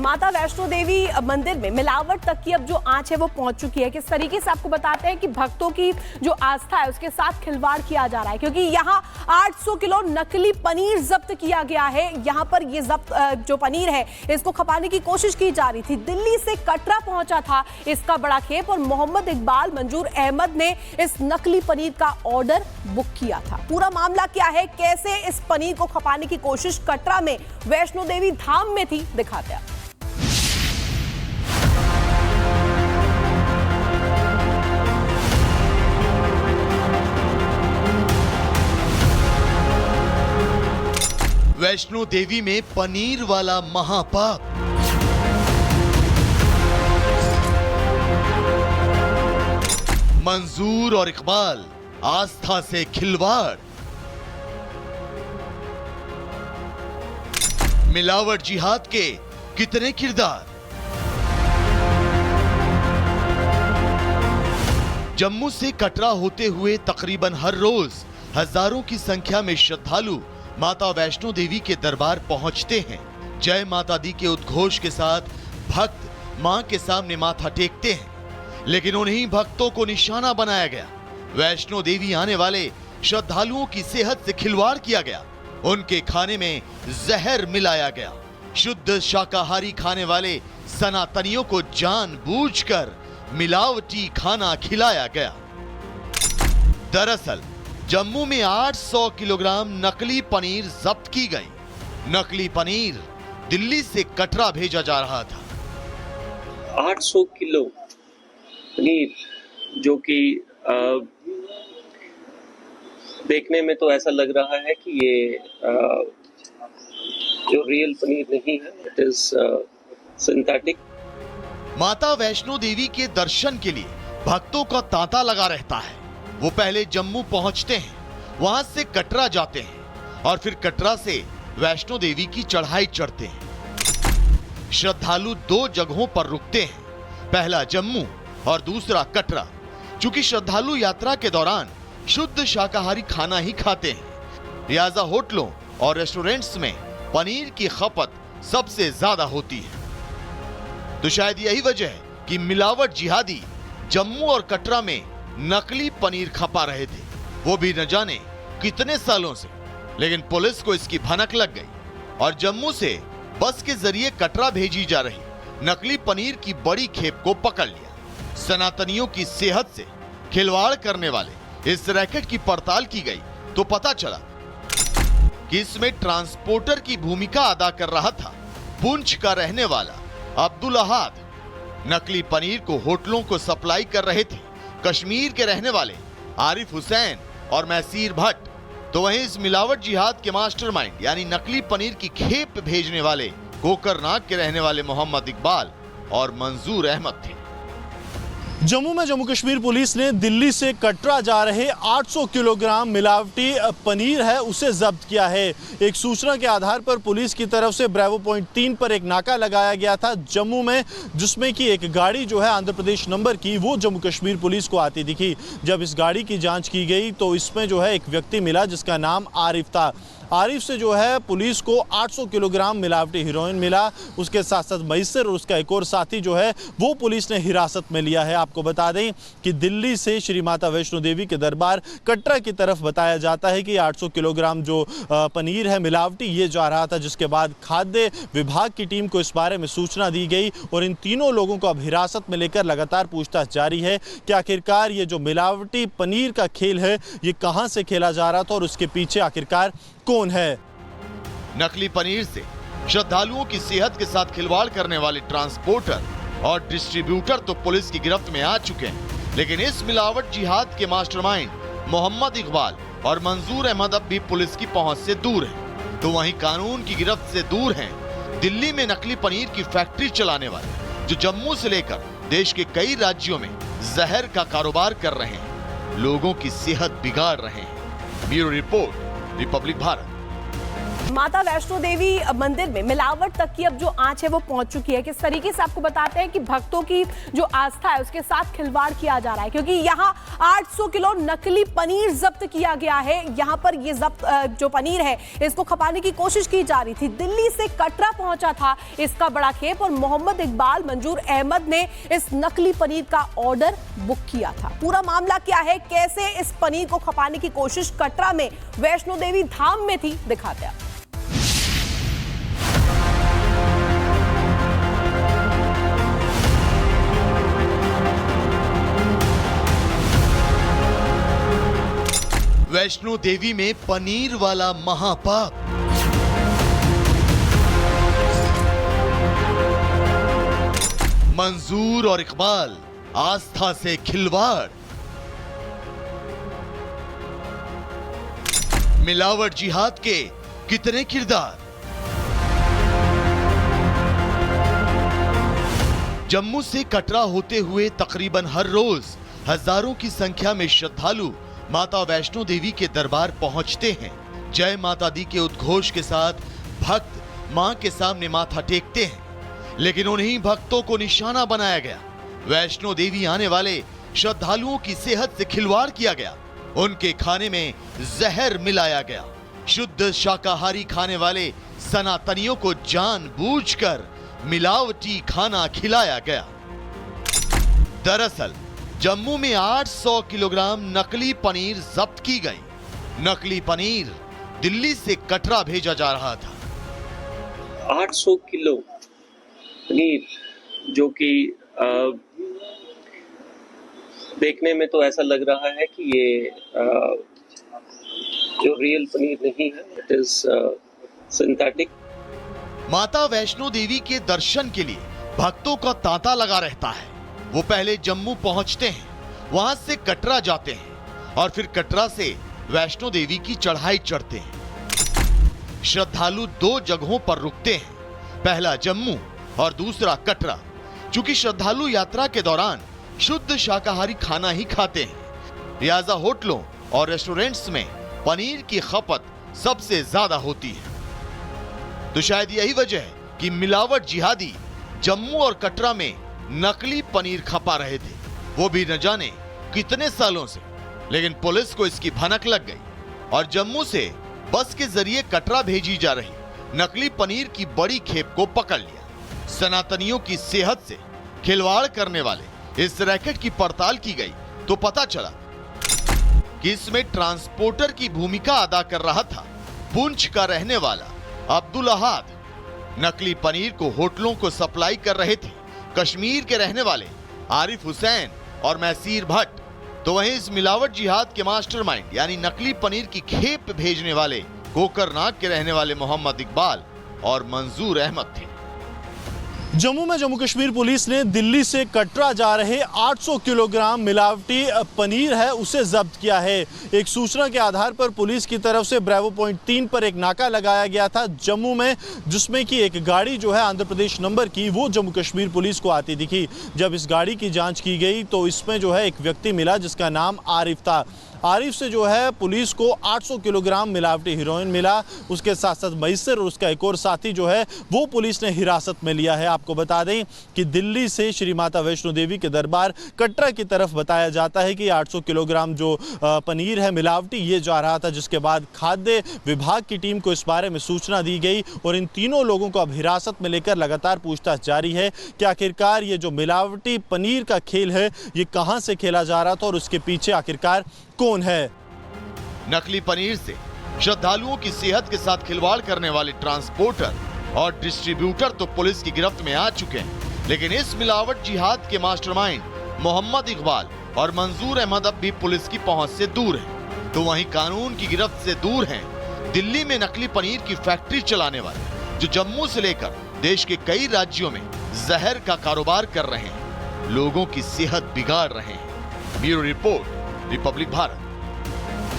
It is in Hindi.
माता वैष्णो देवी मंदिर में मिलावट तक की अब जो आंच है वो पहुंच चुकी है। किस तरीके से आपको बताते हैं कि भक्तों की जो आस्था है उसके साथ खिलवाड़ किया जा रहा है, क्योंकि यहाँ 800 किलो नकली पनीर जब्त किया गया है। यहाँ पर ये जब्त जो पनीर है इसको खपाने की कोशिश की जा रही थी। दिल्ली से कटरा पहुंचा था इसका बड़ा खेप और मोहम्मद इकबाल मंजूर अहमद ने इस नकली पनीर का ऑर्डर बुक किया था। पूरा मामला क्या है, कैसे इस पनीर को खपाने की कोशिश कटरा में वैष्णो देवी धाम में थी, दिखाते हैं। वैष्णो देवी में पनीर वाला महापाप। मंजूर और इकबाल आस्था से खिलवाड़। मिलावट जिहाद के कितने किरदार। जम्मू से कटरा होते हुए तकरीबन हर रोज हजारों की संख्या में श्रद्धालु माता वैष्णो देवी के दरबार पहुंचते हैं। जय माता दी के उद्घोष के साथ भक्त मां के सामने माथा टेकते हैं, लेकिन उन्हीं भक्तों को निशाना बनाया गया। वैष्णो देवी आने वाले श्रद्धालुओं की सेहत से खिलवाड़ किया गया। उनके खाने में जहर मिलाया गया। शुद्ध शाकाहारी खाने वाले सनातनियों को जानबूझकर मिलावटी खाना खिलाया गया। दरअसल जम्मू में 800 किलोग्राम नकली पनीर जब्त की गई। नकली पनीर दिल्ली से कटरा भेजा जा रहा था। 800 किलो पनीर, जो कि देखने में तो ऐसा लग रहा है कि ये जो रियल पनीर नहीं है, इट इज सिंथेटिक। माता वैष्णो देवी के दर्शन के लिए भक्तों का तांता लगा रहता है। वो पहले जम्मू पहुंचते हैं, वहां से कटरा जाते हैं और फिर कटरा से वैष्णो देवी की चढ़ाई चढ़ते हैं। श्रद्धालु दो जगहों पर रुकते हैं, पहला जम्मू और दूसरा कटरा। चूंकि श्रद्धालु यात्रा के दौरान शुद्ध शाकाहारी खाना ही खाते हैं, लिहाजा होटलों और रेस्टोरेंट्स में पनीर की खपत सबसे ज्यादा होती है। तो शायद यही वजह है कि मिलावट जिहादी जम्मू और कटरा में नकली पनीर खपा रहे थे, वो भी न जाने कितने सालों से। लेकिन पुलिस को इसकी भनक लग गई और जम्मू से बस के जरिए कटरा भेजी जा रही नकली पनीर की बड़ी खेप को पकड़ लिया। सनातनियों की सेहत से खिलवाड़ करने वाले इस रैकेट की पड़ताल की गई तो पता चला कि इसमें ट्रांसपोर्टर की भूमिका अदा कर रहा था पुंछ का रहने वाला अब्दुल अहाद। नकली पनीर को होटलों को सप्लाई कर रहे थे कश्मीर के रहने वाले आरिफ हुसैन और मैसीर भट्ट। तो वहीं इस मिलावट जिहाद के मास्टरमाइंड यानी नकली पनीर की खेप भेजने वाले कोकरनाग के रहने वाले मोहम्मद इकबाल और मंजूर अहमद थे। जम्मू में जम्मू कश्मीर पुलिस ने दिल्ली से कटरा जा रहे 800 किलोग्राम मिलावटी पनीर है उसे जब्त किया है। एक सूचना के आधार पर पुलिस की तरफ से ब्रेवो पॉइंट 3 पर एक नाका लगाया गया था जम्मू में, जिसमें कि एक गाड़ी जो है आंध्र प्रदेश नंबर की वो जम्मू कश्मीर पुलिस को आती दिखी। जब इस गाड़ी की जांच की गई तो इसमें जो है एक व्यक्ति मिला जिसका नाम आरिफ था। आरिफ से जो है पुलिस को 800 किलोग्राम मिलावटी हीरोइन मिला। उसके साथ साथ मैसर और उसका एक और साथी जो है वो पुलिस ने हिरासत में लिया है। आपको बता दें कि दिल्ली से श्री माता वैष्णो देवी के दरबार कटरा की तरफ बताया जाता है कि 800 किलोग्राम जो पनीर है मिलावटी ये जा रहा था, जिसके बाद खाद्य विभाग की टीम को इस बारे में सूचना दी गई और इन तीनों लोगों को अब हिरासत में लेकर लगातार पूछताछ जारी है कि आखिरकार ये जो मिलावटी पनीर का खेल है ये कहाँ से खेला जा रहा था और उसके पीछे आखिरकार कौन है। नकली पनीर से श्रद्धालुओं की सेहत के साथ खिलवाड़ करने वाले ट्रांसपोर्टर और डिस्ट्रीब्यूटर तो पुलिस की गिरफ्त में आ चुके हैं, लेकिन इस मिलावट जिहाद के मास्टरमाइंड मोहम्मद इकबाल और मंजूर अहमद अब भी पुलिस की पहुंच से दूर हैं। तो वहीं कानून की गिरफ्त से दूर हैं दिल्ली में नकली पनीर की फैक्ट्री चलाने वाले, जो जम्मू से लेकर देश के कई राज्यों में जहर का कारोबार कर रहे हैं, लोगों की सेहत बिगाड़ रहे हैं। Bureau report, Republic Bharat. माता वैष्णो देवी मंदिर में मिलावट तक की अब जो आंच है वो पहुंच चुकी है। किस तरीके से आपको बताते हैं कि भक्तों की जो आस्था है उसके साथ खिलवाड़ किया जा रहा है, क्योंकि यहाँ 800 किलो नकली पनीर जब्त किया गया है। यहाँ पर ये जब्त जो पनीर है इसको खपाने की कोशिश की जा रही थी। दिल्ली से कटरा पहुंचा था इसका बड़ा खेप और मोहम्मद इकबाल मंजूर अहमद ने इस नकली पनीर का ऑर्डर बुक किया था। पूरा मामला क्या है, कैसे इस पनीर को खपाने की कोशिश कटरा में वैष्णो देवी धाम में थी, दिखाते हैं। वैष्णो देवी में पनीर वाला महापाप। मंजूर और इकबाल आस्था से खिलवाड़। मिलावट जिहाद के कितने किरदार। जम्मू से कटरा होते हुए तकरीबन हर रोज हजारों की संख्या में श्रद्धालु माता वैष्णो देवी के दरबार पहुंचते हैं। जय माता दी के उद्घोष के साथ भक्त मां के सामने माथा टेकते हैं, लेकिन उन्हीं भक्तों को निशाना बनाया गया। वैष्णो देवी आने वाले श्रद्धालुओं की सेहत से खिलवाड़ किया गया। उनके खाने में जहर मिलाया गया। शुद्ध शाकाहारी खाने वाले सनातनियों को जानबूझकर मिलावटी खाना खिलाया गया। दरअसल जम्मू में 800 किलोग्राम नकली पनीर जब्त की गई। नकली पनीर दिल्ली से कटरा भेजा जा रहा था। 800 किलो पनीर, जो कि देखने में तो ऐसा लग रहा है कि ये जो रियल पनीर नहीं है, इट इज सिंथेटिक। माता वैष्णो देवी के दर्शन के लिए भक्तों का तांता लगा रहता है। वो पहले जम्मू पहुंचते हैं, वहां से कटरा जाते हैं और फिर कटरा से वैष्णो देवी की चढ़ाई चढ़ते हैं। श्रद्धालु दो जगहों पर रुकते हैं, पहला जम्मू और दूसरा कटरा। चूंकि श्रद्धालु यात्रा के दौरान शुद्ध शाकाहारी खाना ही खाते हैं, लिहाजा होटलों और रेस्टोरेंट्स में पनीर की खपत सबसे ज्यादा होती है। तो शायद यही वजह है कि मिलावट जिहादी जम्मू और कटरा में नकली पनीर खपा रहे थे, वो भी न जाने कितने सालों से। लेकिन पुलिस को इसकी भनक लग गई और जम्मू से बस के जरिए कटरा भेजी जा रही नकली पनीर की बड़ी खेप को पकड़ लिया। सनातनियों की सेहत से खिलवाड़ करने वाले इस रैकेट की पड़ताल की गई तो पता चला कि इसमें ट्रांसपोर्टर की भूमिका अदा कर रहा था पुंछ का रहने वाला अब्दुल अहाद। नकली पनीर को होटलों को सप्लाई कर रहे थे कश्मीर के रहने वाले आरिफ हुसैन और मैसीर भट्ट। तो वहीं इस मिलावट जिहाद के मास्टरमाइंड यानी नकली पनीर की खेप भेजने वाले कोकरनाग के रहने वाले मोहम्मद इकबाल और मंजूर अहमद थे। जम्मू में जम्मू कश्मीर पुलिस ने दिल्ली से कटरा जा रहे 800 किलोग्राम मिलावटी पनीर है उसे जब्त किया है। एक सूचना के आधार पर पुलिस की तरफ से ब्रेवो पॉइंट 3 पर एक नाका लगाया गया था जम्मू में, जिसमें कि एक गाड़ी जो है आंध्र प्रदेश नंबर की वो जम्मू कश्मीर पुलिस को आती दिखी। जब इस गाड़ी की जांच की गई तो इसमें जो है एक व्यक्ति मिला जिसका नाम आरिफ था। आरिफ से जो है पुलिस को 800 किलोग्राम मिलावटी हेरोइन मिला। उसके साथ साथ मैसर और उसका एक और साथी जो है वो पुलिस ने हिरासत में लिया है। आपको बता दें कि दिल्ली से श्री माता वैष्णो देवी के दरबार कटरा की तरफ बताया जाता है कि 800 किलोग्राम जो पनीर है मिलावटी ये जा रहा था, जिसके बाद खाद्य विभाग की टीम को इस बारे में सूचना दी गई और इन तीनों लोगों को अब हिरासत में लेकर लगातार पूछताछ जारी है कि आखिरकार ये जो मिलावटी पनीर का खेल है ये कहां से खेला जा रहा था और उसके पीछे आखिरकार कौन है। नकली पनीर से श्रद्धालुओं की सेहत के साथ खिलवाड़ करने वाले ट्रांसपोर्टर और डिस्ट्रीब्यूटर तो पुलिस की गिरफ्त में आ चुके हैं, लेकिन इस मिलावट जिहाद के मास्टरमाइंड मोहम्मद इकबाल और मंजूर अहमद अब भी पुलिस की पहुंच से दूर हैं। तो वहीं कानून की गिरफ्त से दूर हैं दिल्ली में नकली पनीर की फैक्ट्री चलाने वाले, जो जम्मू से लेकर देश के कई राज्यों में जहर का कारोबार कर रहे हैं, लोगों की सेहत बिगाड़ रहे हैं। Bureau report, Republic Bharat.